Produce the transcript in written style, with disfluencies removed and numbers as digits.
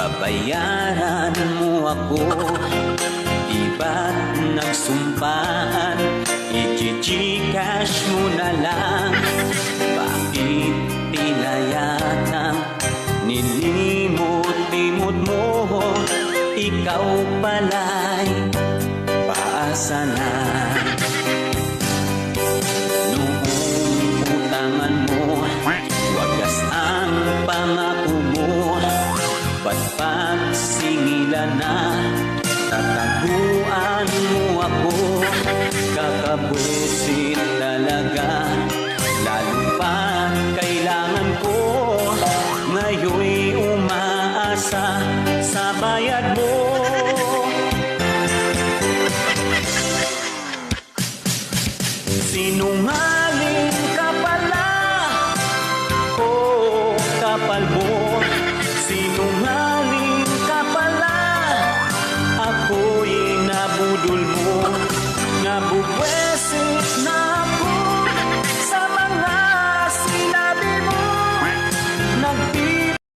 babayaran mo ako. Di ba't nagsumpaan, i-gcash mo na lang? Bakit pinayatang nilimot-limot mo? Ikaw pala'y paasa na. Noong utangan mo, wagas ang pangako mo. Ba't pagsingilan na, tataguan mo ako? Kakabusit talaga, lalo pa kailangan ko. Ngayon'y umaasa sa bayad mo. Sinungaling ka pala, oh kapal mo. Sinungaling ka pala, ako'y nabudol mo. Nabubuhay